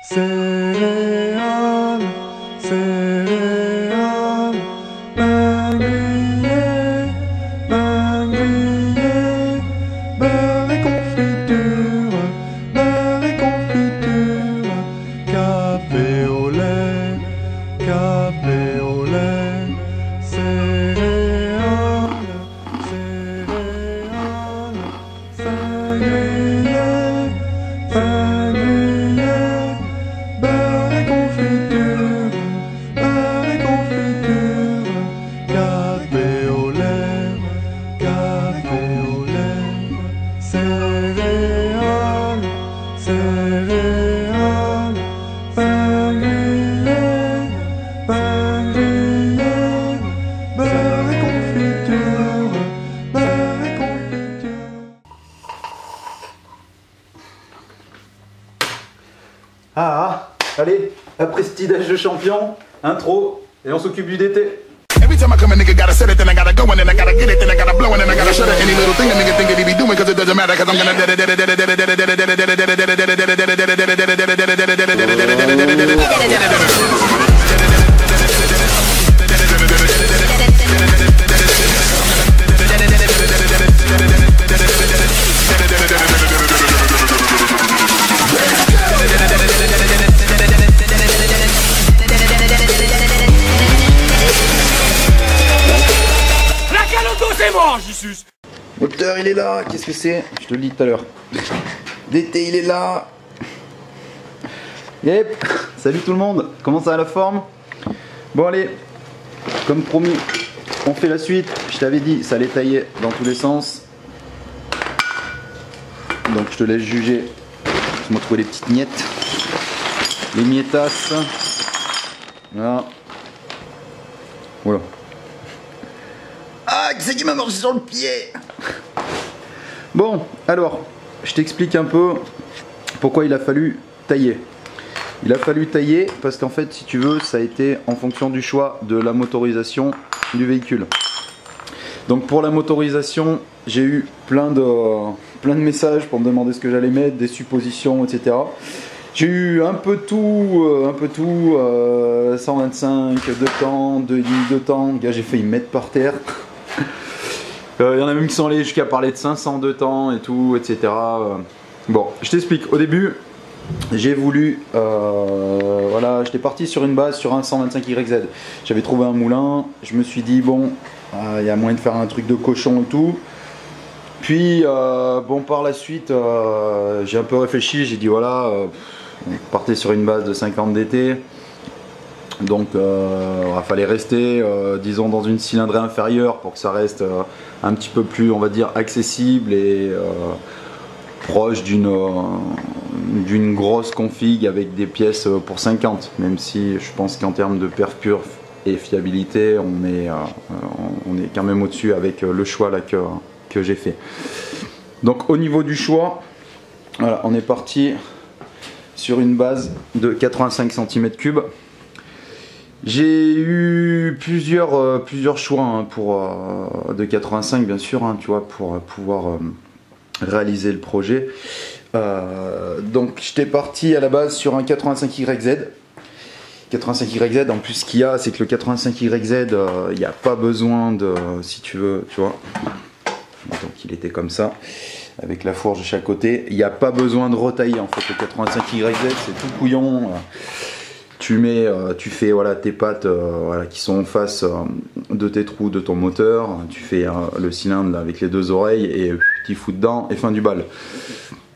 Céréales, céréales, pain grillé, beurre et confiture, café au lait, céréales, céréales, pain grillé, beurre et confiture, café au lait, céréales, céréales, pain grillé, beurre et confiture, Ah, allez, après ce petit déj de champion, intro, et on s'occupe du DT. Every time I come a nigga gotta set it, then I gotta go, and then I gotta get it, then I gotta blow, and then I gotta shut it. Any little thing a nigga think that he be doing, cause it doesn't matter, cause I'm gonna Moteur il est là, qu'est-ce que c'est? Je te le dis tout à l'heure. DT il est là. Yep, salut tout le monde, comment ça va la forme? Bon allez, comme promis, on fait la suite. Je t'avais dit, ça allait tailler dans tous les sens. Donc je te laisse juger. Je m'en trouve les petites miettes. Les miettasses. Voilà. Voilà. Ah, c'est qui m'a marché sur le pied? Bon, alors, je t'explique un peu pourquoi il a fallu tailler. Il a fallu tailler parce qu'en fait, si tu veux, ça a été en fonction du choix de la motorisation du véhicule. Donc pour la motorisation, j'ai eu plein de messages pour me demander ce que j'allais mettre, des suppositions, etc. J'ai eu un peu tout, 125 de temps, 2,5 de temps. Gars, j'ai failli me mettre par terre. Il y en a même qui sont allés jusqu'à parler de 500 de temps et tout, etc. Bon, je t'explique. Au début, j'ai voulu, voilà, j'étais parti sur une base sur un 125YZ. J'avais trouvé un moulin. Je me suis dit bon, il y a moyen de faire un truc de cochon et tout. Puis bon, par la suite, j'ai un peu réfléchi. J'ai dit voilà, on partait sur une base de 50 DT. Donc il fallait rester disons dans une cylindrée inférieure pour que ça reste un petit peu plus, on va dire, accessible et proche d'une grosse config avec des pièces pour 50, même si je pense qu'en termes de perf pur et fiabilité on est quand même au-dessus avec le choix là que j'ai fait. Donc au niveau du choix, voilà, on est parti sur une base de 85 cm3. J'ai eu plusieurs choix hein, de 85 bien sûr, hein, tu vois, pour pouvoir réaliser le projet. Donc j'étais parti à la base sur un 85YZ. 85YZ, en plus ce qu'il y a, c'est que le 85YZ, il n'y a pas besoin de, si tu veux, tu vois. Donc il était comme ça, avec la fourche de chaque côté. Il n'y a pas besoin de retailler en fait, le 85YZ, c'est tout couillon. Tu fais voilà, tes pattes voilà, qui sont en face de tes trous de ton moteur. Tu fais le cylindre là, avec les deux oreilles et tu fous dedans et fin du bal.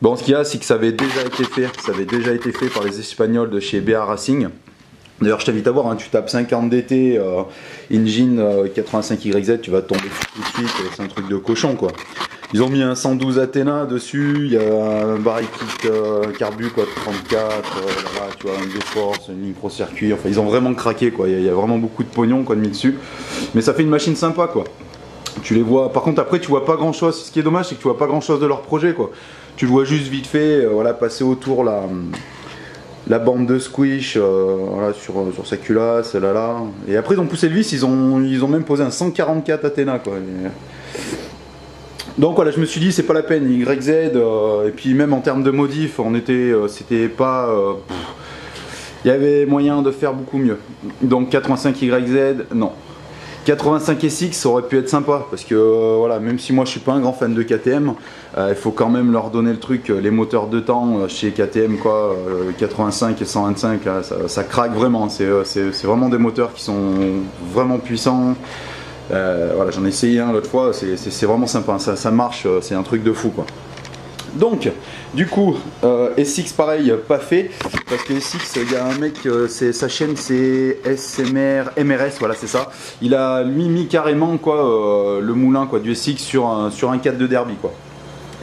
Bon, ce qu'il y a, c'est que ça avait déjà été fait. Ça avait déjà été fait par les Espagnols de chez BA Racing. D'ailleurs, je t'invite à voir, hein, tu tapes 50 DT, engine 85YZ, tu vas tomber tout de suite, c'est un truc de cochon quoi. Ils ont mis un 112 Athena dessus, il y a un baril kit carbu quoi, 34, là, tu vois, un de force, un micro-circuit, enfin ils ont vraiment craqué quoi, il y a vraiment beaucoup de pognon quoi de mis dessus. Mais ça fait une machine sympa quoi. Tu les vois, par contre après tu vois pas grand chose, ce qui est dommage c'est que tu vois pas grand chose de leur projet quoi. Tu le vois juste vite fait, voilà, passer autour la bande de squish voilà, sur sa culasse, là. Et après ils ont poussé le vis, ils ont même posé un 144 Athena quoi. Donc voilà, je me suis dit c'est pas la peine, YZ, et puis même en termes de modif, c'était pas Il y avait moyen de faire beaucoup mieux. Donc 85YZ, non. 85SX, ça aurait pu être sympa parce que voilà, même si moi je suis pas un grand fan de KTM, il faut quand même leur donner le truc, les moteurs de temps chez KTM quoi, 85 et 125, ça craque vraiment, c'est vraiment des moteurs qui sont vraiment puissants. Voilà, j'en ai essayé un l'autre fois, c'est vraiment sympa, ça marche, c'est un truc de fou quoi. Donc, du coup, SX pareil, pas fait, parce que SX, il y a un mec, sa chaîne c'est MRS, voilà c'est ça. Il a lui mis carrément quoi, le moulin quoi, du SX sur un 4 de derby quoi.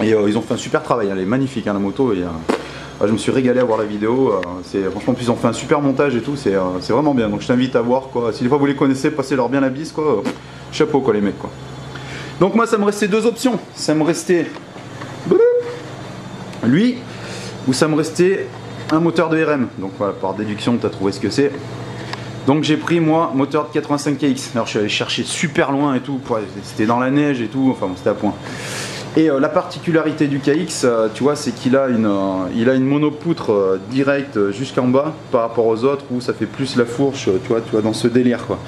Et ils ont fait un super travail, elle est magnifique hein, la moto. Je me suis régalé à voir la vidéo, franchement ils ont fait un super montage et tout, c'est vraiment bien. Donc je t'invite à voir quoi, si des fois vous les connaissez, passez-leur bien la bise quoi, chapeau quoi les mecs quoi. Donc moi ça me restait deux options, ça me restait lui, ou ça me restait un moteur de RM. Donc voilà, par déduction, tu as trouvé ce que c'est. Donc j'ai pris moi moteur de 85KX. Alors je suis allé chercher super loin et tout, c'était dans la neige et tout, enfin bon, c'était à point. Et la particularité du KX, tu vois, c'est qu'il a une monopoutre directe jusqu'en bas par rapport aux autres où ça fait plus la fourche, tu vois dans ce délire quoi.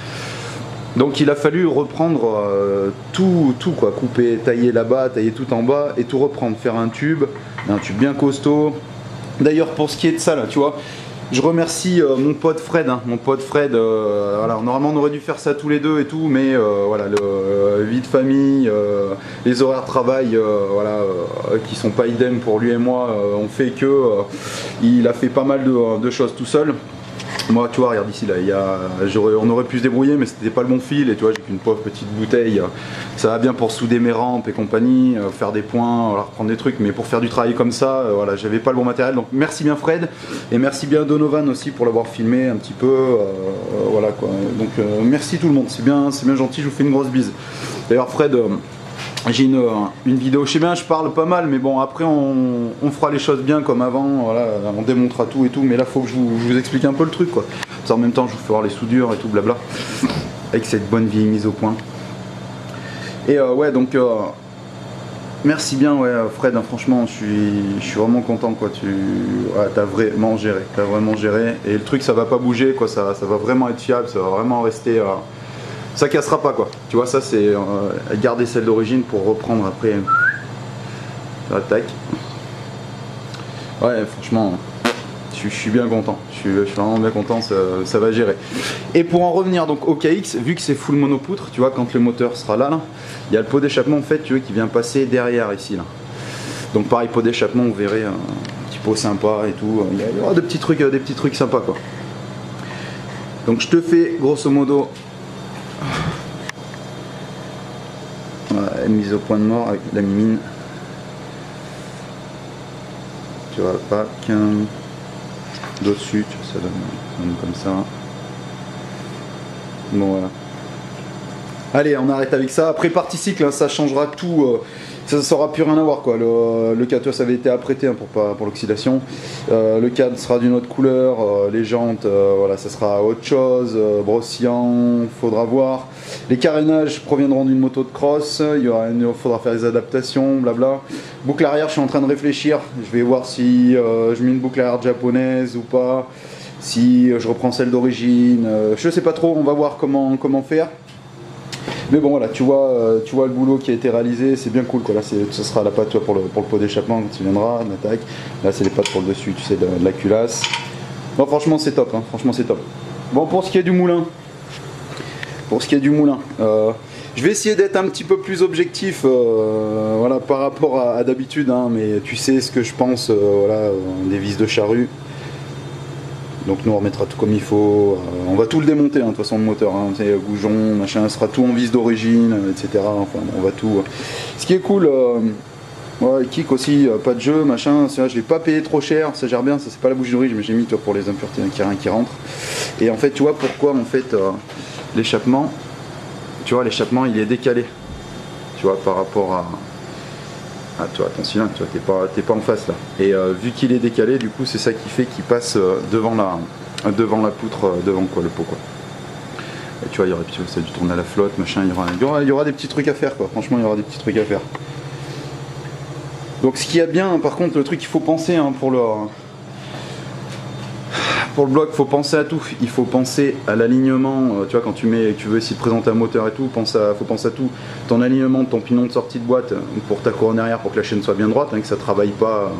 Donc il a fallu reprendre tout quoi, couper, tailler là-bas, tailler tout en bas et tout reprendre, faire un tube bien costaud. D'ailleurs pour ce qui est de ça là, tu vois, je remercie mon pote Fred, voilà, normalement on aurait dû faire ça tous les deux et tout, mais voilà, vie de famille, les horaires de travail, voilà, qui sont pas idem pour lui et moi, ont fait que il a fait pas mal de choses tout seul. Moi, tu vois, regarde ici, là, on aurait pu se débrouiller, mais c'était pas le bon fil. Et tu vois, j'ai qu'une pauvre petite bouteille. Ça va bien pour souder mes rampes et compagnie, faire des points, voilà, reprendre des trucs. Mais pour faire du travail comme ça, voilà, j'avais pas le bon matériel. Donc merci bien Fred, et merci bien Donovan aussi pour l'avoir filmé un petit peu. Voilà quoi. Donc merci tout le monde, c'est bien gentil. Je vous fais une grosse bise. D'ailleurs Fred. J'ai une vidéo, je sais bien, je parle pas mal, mais bon, après on fera les choses bien comme avant, voilà, on démontera tout et tout, mais là faut que je vous explique un peu le truc quoi. Ça, en même temps, je vous fais voir les soudures et tout, blabla, avec cette bonne vieille mise au point. Et ouais, donc merci bien, ouais, Fred, hein, franchement, je suis vraiment content quoi. Ouais, t'as vraiment géré, et le truc ça va pas bouger quoi, ça va vraiment être fiable, ça va vraiment rester. Ça cassera pas quoi, tu vois, ça c'est garder celle d'origine pour reprendre après. Tac. Ouais, franchement, je suis bien content, je suis vraiment bien content, ça va gérer. Et pour en revenir donc au KX, vu que c'est full monopoutre, tu vois, quand le moteur sera là, il y a le pot d'échappement en fait, tu vois, qui vient passer derrière ici là. Donc pareil, pot d'échappement, vous verrez, un petit pot sympa et tout, il y aura des petits trucs sympas quoi. Donc je te fais grosso modo. Voilà, mise au point de mort avec la mine. Tu vois, pas qu'un dessus, ça donne comme ça. Bon voilà. Allez, on arrête avec ça. Après partie cycle, hein, ça changera tout. Ça saura plus rien à voir quoi. Le cadre, ça avait été apprêté hein, pour l'oxydation. Le cadre sera d'une autre couleur. Les jantes, voilà, ça sera autre chose. Brossiant, faudra voir. Les carénages proviendront d'une moto de cross. Faudra faire des adaptations, blabla. Boucle arrière, je suis en train de réfléchir. Je vais voir si je mets une boucle arrière japonaise ou pas. Si je reprends celle d'origine. Je sais pas trop. On va voir comment faire. Mais bon voilà, tu vois le boulot qui a été réalisé, c'est bien cool quoi. Là ce sera la patte toi, pour le pot d'échappement quand tu viendras, attaque. Là c'est les pattes pour le dessus, tu sais, de la culasse. Bon franchement c'est top, hein, franchement c'est top. Bon pour ce qui est du moulin, je vais essayer d'être un petit peu plus objectif voilà, par rapport à d'habitude, hein, mais tu sais ce que je pense voilà, des vis de charrue. Donc nous on remettra tout comme il faut, on va tout le démonter hein, de toute façon le moteur, hein, goujon, machin, sera tout en vis d'origine, etc. Enfin on va tout. Ce qui est cool, ouais, kick aussi, pas de jeu, machin, je l'ai pas payé trop cher, ça gère bien, ça c'est pas la bouche d'origine, mais j'ai mis toi pour les impuretés qui rentrent. Et en fait tu vois pourquoi en fait l'échappement, tu vois l'échappement il est décalé, tu vois par rapport à. Ah toi, ton cylindre, tu vois, t'es pas en face là. Et vu qu'il est décalé, du coup c'est ça qui fait qu'il passe devant la poutre, devant quoi, le pot quoi. Et tu vois, il y aurait ça a dû tourner à la flotte, machin, il y aura des petits trucs à faire quoi. Franchement, il y aura des petits trucs à faire. Donc ce qu'il y a bien, par contre, le truc qu'il faut penser hein, pour le bloc, faut penser à tout. Il faut penser à l'alignement. Tu vois, quand tu veux essayer de présenter un moteur et tout, faut penser à tout. Ton alignement de ton pignon de sortie de boîte pour ta couronne arrière, pour que la chaîne soit bien droite, hein, que ça travaille pas.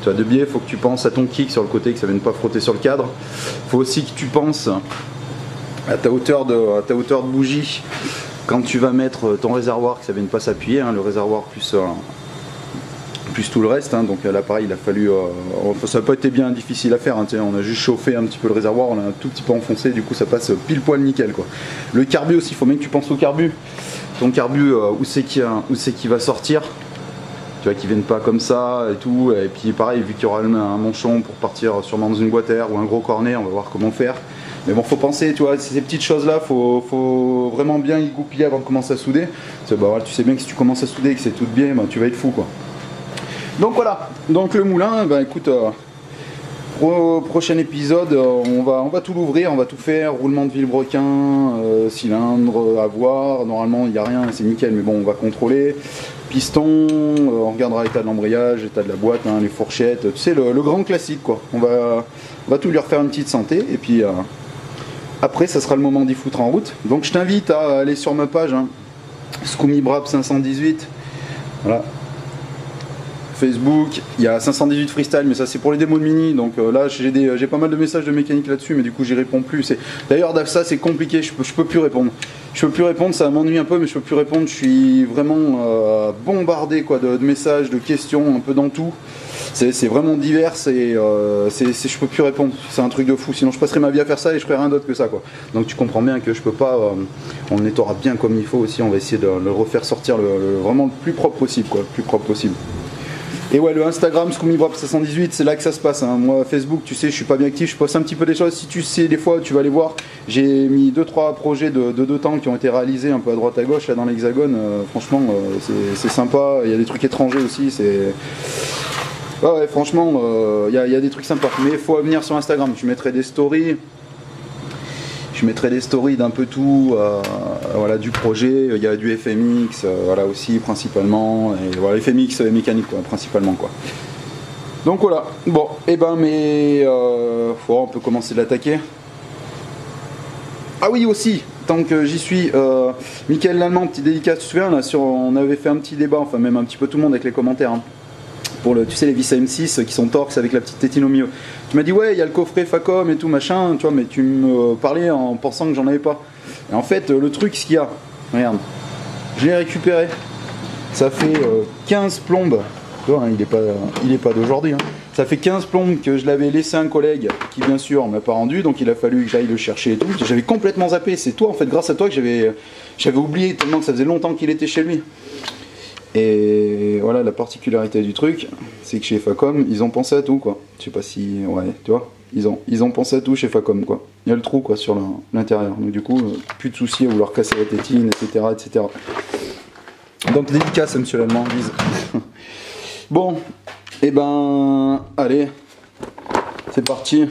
Tu vois, de biais, faut que tu penses à ton kick sur le côté, que ça vienne pas frotter sur le cadre. Faut aussi que tu penses à ta hauteur de bougie quand tu vas mettre ton réservoir, que ça vienne pas s'appuyer, hein, le réservoir plus tout le reste, hein. Donc là pareil, il a fallu ça n'a pas été bien difficile à faire, hein, on a juste chauffé un petit peu le réservoir, on l'a un tout petit peu enfoncé, du coup ça passe pile poil nickel quoi. Le carbu aussi, il faut bien que tu penses au carbu. Ton carbu, où c'est qu'il va sortir, tu vois, qu'il vienne pas comme ça et tout. Et puis pareil, vu qu'il y aura un manchon pour partir sûrement dans une boîte à air ou un gros cornet, on va voir comment faire. Mais bon, faut penser, tu vois, ces petites choses-là, faut vraiment bien y goupiller avant de commencer à souder. Parce que, bah, voilà, tu sais bien que si tu commences à souder et que c'est tout bien, bah, tu vas être fou quoi. Donc voilà, donc le moulin, bah écoute, prochain épisode, on va tout l'ouvrir, on va tout faire, roulement de vilebrequin, cylindre à voir, normalement il n'y a rien, c'est nickel, mais bon on va contrôler, piston, on regardera l'état de l'embrayage, l'état de la boîte, hein, les fourchettes, tu sais le grand classique quoi, on va tout lui refaire une petite santé, et puis après ça sera le moment d'y foutre en route. Donc je t'invite à aller sur ma page, hein, Scoomy-Brap 518, voilà. Facebook, il y a 518 freestyle, mais ça c'est pour les démos de mini, donc là j'ai pas mal de messages de mécanique là-dessus, mais du coup j'y réponds plus. D'ailleurs ça c'est compliqué, je peux plus répondre. Ça m'ennuie un peu, mais je peux plus répondre, je suis vraiment bombardé quoi, de messages, de questions, un peu dans tout. C'est vraiment divers et je peux plus répondre, c'est un truc de fou, sinon je passerai ma vie à faire ça et je ferai rien d'autre que ça quoi. Donc tu comprends bien que je peux pas, on nettoiera bien comme il faut aussi, on va essayer de le refaire sortir vraiment le plus propre possible quoi, le plus propre possible. Et ouais, le Instagram Scoomy-Brap 518, c'est là que ça se passe, hein. Moi Facebook, tu sais, je suis pas bien actif, je poste un petit peu des choses, si tu sais, des fois tu vas aller voir, j'ai mis 2-3 projets de 2 temps qui ont été réalisés un peu à droite à gauche là dans l'Hexagone, franchement c'est sympa, il y a des trucs étrangers aussi, ouais, franchement il y a des trucs sympas, mais il faut venir sur Instagram, je mettrai des stories d'un peu tout, voilà, du projet, il y a du FMX, voilà aussi principalement, et voilà, FMX mécanique quoi, principalement quoi. Donc voilà, bon, et on peut commencer de l'attaquer. Ah oui aussi, tant que j'y suis, Michael Lallemand, petit dédicace, tu te souviens là, on avait fait un petit débat, enfin même un petit peu tout le monde avec les commentaires, hein. Pour tu sais les vis AM6 qui sont Torx avec la petite tétine au milieu. Tu m'as dit ouais il y a le coffret Facom et tout machin, tu vois, mais tu me parlais en pensant que j'en avais pas. Et en fait le truc ce qu'il y a, regarde, je l'ai récupéré, ça fait 15 plombes, tu vois, hein, il est pas d'aujourd'hui, hein. Ça fait 15 plombes que je l'avais laissé à un collègue qui bien sûr m'a pas rendu, donc il a fallu que j'aille le chercher et tout. J'avais complètement zappé, c'est toi en fait, grâce à toi que j'avais oublié tellement que ça faisait longtemps qu'il était chez lui. Et voilà, la particularité du truc, c'est que chez Facom, ils ont pensé à tout quoi. Je sais pas si, ouais, tu vois, ils ont pensé à tout chez Facom quoi. Il y a le trou quoi sur l'intérieur, donc du coup, plus de soucis à vouloir casser la tétine, etc., etc. Donc dédicace à Monsieur Lallemand, bise. Bon, et allez, c'est parti.